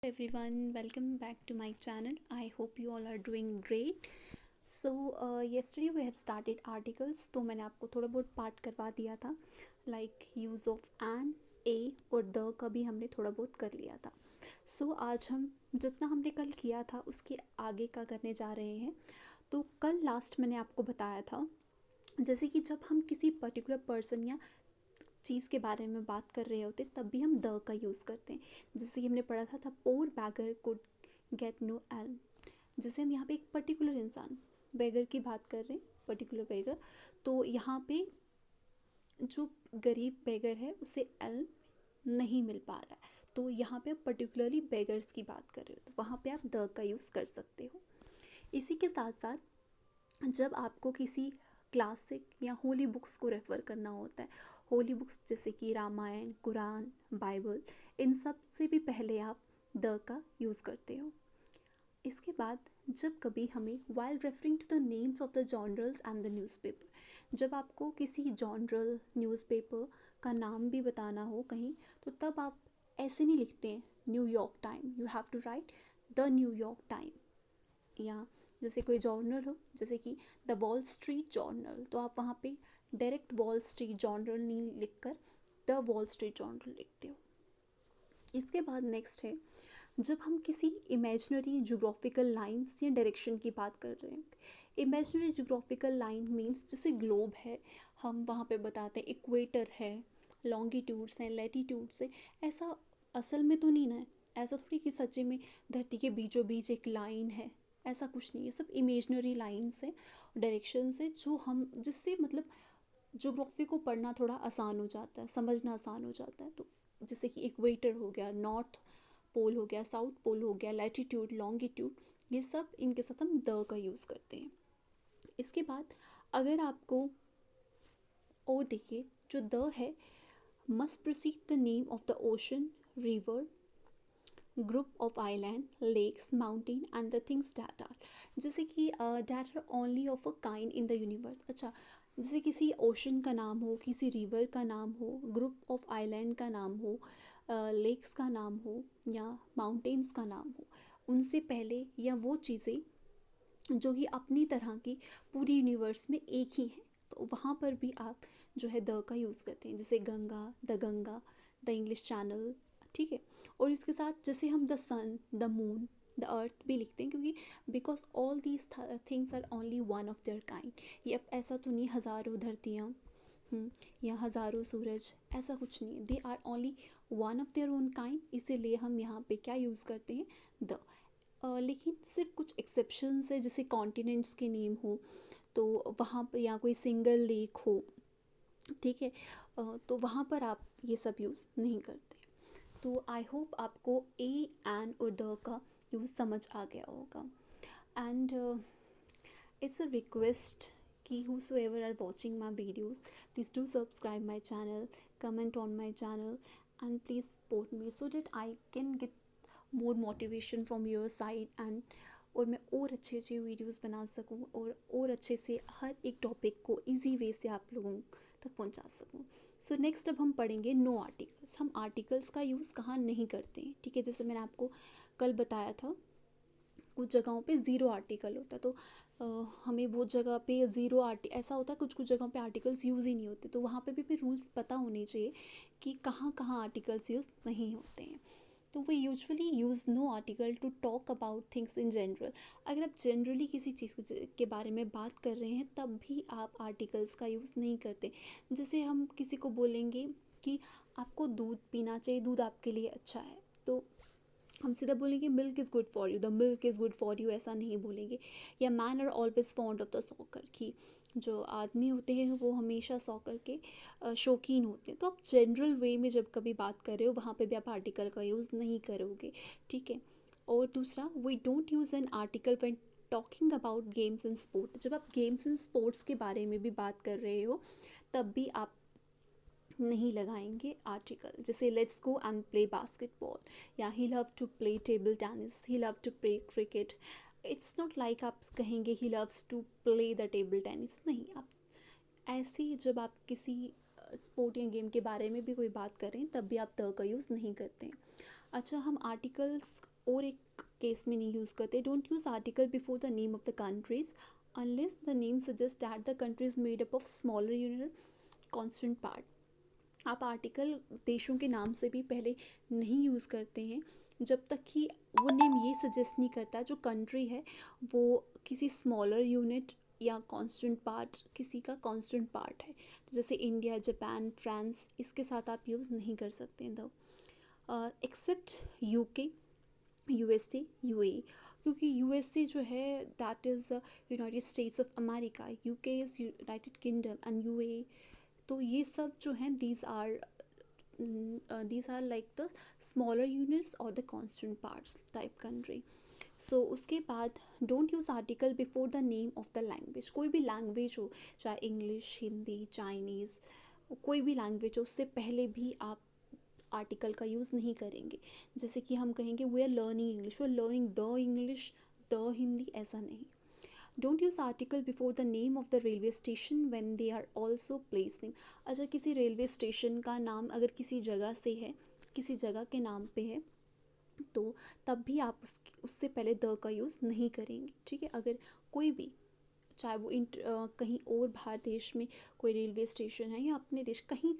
Everyone, welcome back to my channel. I hope you all are doing great. Yesterday we had started articles, तो मैंने आपको थोड़ा बहुत part करवा दिया था, लाइक यूज़ ऑफ एन, ए और द का भी हमने थोड़ा बहुत कर लिया था. आज हम जितना हमने कल किया था उसके आगे का करने जा रहे हैं. तो कल लास्ट मैंने आपको बताया था, जैसे कि जब हम किसी पर्टिकुलर पर्सन या चीज़ के बारे में बात कर रहे होते तब भी हम द का यूज़ करते हैं. जैसे कि हमने पढ़ा था poor beggar could get no alms. जैसे हम यहाँ पे एक पर्टिकुलर इंसान बेगर की बात कर रहे हैं, पर्टिकुलर बेगर, तो यहाँ पे जो गरीब बेगर है उसे एल्म नहीं मिल पा रहा है, तो यहाँ पे आप पर्टिकुलरली बेगर्स की बात कर रहे हो तो वहाँ पे आप द का यूज़ कर सकते हो. इसी के साथ साथ जब आपको किसी क्लासिक या होली बुक्स को रेफ़र करना होता है, होली बुक्स जैसे कि रामायण, कुरान, बाइबल, इन सब से भी पहले आप द का यूज़ करते हो. इसके बाद जब कभी हमें while referring to the names of the journals and the newspaper, जब आपको किसी जॉनरल न्यूज़पेपर का नाम भी बताना हो कहीं, तो तब आप ऐसे नहीं लिखते हैं New York time, you have to write the New York time. या जैसे कोई जर्नल हो जैसे कि द वॉल स्ट्रीट जर्नल, तो आप वहाँ पे डायरेक्ट वॉल स्ट्रीट जर्नल नहीं लिखकर द वॉल स्ट्रीट जर्नल लिखते हो. इसके बाद नेक्स्ट है, जब हम किसी इमेजनरी जोग्राफिकल लाइंस या डायरेक्शन की बात कर रहे हैं. इमेजनरी जोग्राफिकल लाइन मीन्स जैसे ग्लोब है, हम वहाँ पे बताते हैं इक्वेटर है, लॉन्गिट्यूड्स हैं, लैटिट्यूड्स है. ऐसा असल में तो नहीं ना है, ऐसा थोड़ी कि सच्चे में धरती के बीचों बीच एक लाइन है, ऐसा कुछ नहीं है. सब इमेजनरी लाइन्स हैं, डायरेक्शंस है, जो हम जिससे मतलब जोग्राफी को पढ़ना थोड़ा आसान हो जाता है, समझना आसान हो जाता है. तो जैसे कि इक्वेटर हो गया, नॉर्थ पोल हो गया, साउथ पोल हो गया, लैटिट्यूड, लॉन्गिट्यूड, ये सब इनके साथ हम द का यूज़ करते हैं. इसके बाद अगर आपको और देखिए, जो द है must proceed the name of the ocean, river, group of island, lakes, mountain and the things that are, जैसे कि that are only of a kind in the universe. अच्छा, जैसे किसी ओशन का नाम हो, किसी रिवर का नाम हो, ग्रुप ऑफ आइलैंड का नाम हो, लेक्स का नाम हो या माउंटेन्स का नाम हो, उनसे पहले या वो चीज़ें जो कि अपनी तरह की पूरी यूनिवर्स में एक ही हैं, तो वहाँ पर भी आप जो है द का यूज़ करते हैं. जैसे गंगा, द इंग्लिश चैनल, ठीक है. और इसके साथ जैसे हम the sun, the moon, the earth भी लिखते हैं, क्योंकि because all these things are only one of their kind. ये अब ऐसा तो नहीं हज़ारों धरतियाँ या हज़ारों सूरज, ऐसा कुछ नहीं है. They are only one of their own kind, इसीलिए हम यहाँ पे क्या यूज़ करते हैं द. लेकिन सिर्फ कुछ एक्सेप्शंस है, जैसे कॉन्टिनेंट्स के नेम हो तो वहाँ पर, या कोई सिंगल लेक हो, ठीक है, तो वहाँ पर आप ये सब यूज़ नहीं करते. तो आई होप आपको ए एन और द का यूज़ समझ आ गया होगा. एंड इट्स अ रिक्वेस्ट कि whosoever are watching my videos, please do subscribe my channel, comment on my channel, and please support me so that I can get more motivation from your side, and और मैं और अच्छे अच्छे videos बना सकूं और अच्छे से हर एक टॉपिक को इजी वे से आप लोगों तक पहुंचा सकूं. सो नेक्स्ट अब हम पढ़ेंगे नो आर्टिकल्स. हम आर्टिकल्स का यूज़ कहाँ नहीं करते हैं, ठीक है. जैसे मैंने आपको कल बताया था, कुछ जगहों पे ज़ीरो आर्टिकल होता है, तो हमें वो जगह पे ज़ीरो ऐसा होता है, कुछ कुछ जगहों पे आर्टिकल्स यूज़ ही नहीं होते, तो वहाँ पे भी हमें रूल्स पता होने चाहिए कि कहाँ कहाँ आर्टिकल्स यूज़ नहीं होते हैं. तो we usually use no article to talk about things in general. अगर आप जनरली किसी चीज़ के बारे में बात कर रहे हैं तब भी आप आर्टिकल्स का यूज़ नहीं करते. जैसे हम किसी को बोलेंगे कि आपको दूध पीना चाहिए, दूध आपके लिए अच्छा है, तो हम सीधा बोलेंगे milk is good for you, the milk is good for you, ऐसा नहीं बोलेंगे. या man are always fond of the soccer, कि जो आदमी होते हैं वो हमेशा सॉकर के शौकीन होते हैं. तो आप जनरल वे में जब कभी बात कर रहे हो वहाँ पे भी आप आर्टिकल का यूज़ नहीं करोगे, ठीक है. और दूसरा, we don't use an article when talking about games and sport. जब आप गेम्स एंड स्पोर्ट्स के बारे में भी बात कर रहे हो तब भी आप नहीं लगाएंगे आर्टिकल. जैसे let's go and play basketball, या he love to play table tennis, he love to play cricket. It's not like आप कहेंगे he loves to play the table tennis, नहीं. आप ऐसे ही जब आप किसी स्पोर्ट या गेम के बारे में भी कोई बात करें तब भी आप द का यूज़ नहीं करते हैं. अच्छा, हम आर्टिकल्स और एक केस में नहीं यूज़ करते, don't use article before the name of the countries unless the name suggest that the country is made up of smaller unit constant part. आप आर्टिकल देशों के नाम से भी पहले नहीं यूज़ करते हैं जब तक कि वो नेम ये सजेस्ट नहीं करता जो कंट्री है वो किसी स्मॉलर यूनिट या कांस्टेंट पार्ट, किसी का कांस्टेंट पार्ट है। तो जैसे इंडिया, जापान, फ्रांस, इसके साथ आप यूज़ नहीं कर सकते हैं the except UK, USA, UAE, क्योंकि यूएसए जो है that is United States of America, UK is United Kingdom and UAE. तो ये सब जो हैं these are like the smaller units or the constant parts type country. सो उसके बाद don't use article before the name of the language. कोई भी language हो, चाहे इंग्लिश, हिंदी, चाइनीज़, कोई भी लैंग्वेज हो, उससे पहले भी आप आर्टिकल का यूज़ नहीं करेंगे। जैसे कि हम कहेंगे we are learning English, we are learning the English, the Hindi, ऐसा नहीं। Don't use article before the name of the railway station when they are also place name. अच्छा, किसी रेलवे स्टेशन का नाम अगर किसी जगह से है, किसी जगह के नाम पे है, तो तब भी आप उससे पहले द का यूज़ नहीं करेंगे, ठीक है। अगर कोई भी, चाहे वो कहीं और बाहर देश में कोई रेलवे स्टेशन है या अपने देश कहीं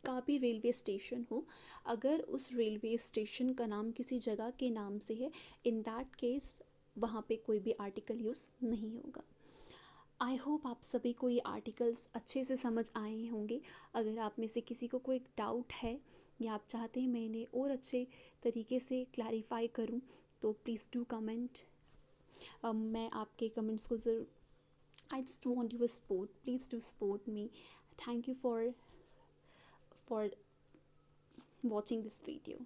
का भी रेलवे स्टेशन हो, अगर उस रेलवे स्टेशन का नाम किसी जगह के नाम से है, इन दैट केस वहाँ पे कोई भी आर्टिकल यूज़ नहीं होगा। आई होप आप सभी को ये आर्टिकल्स अच्छे से समझ आए होंगे। अगर आप में से किसी को कोई डाउट है या आप चाहते हैं मैं इन्हें और अच्छे तरीके से क्लैरिफाई करूं, तो प्लीज़ डू कमेंट। मैं आपके कमेंट्स को ज़रूर, I just want you support, please do support me. Thank you for watching this video.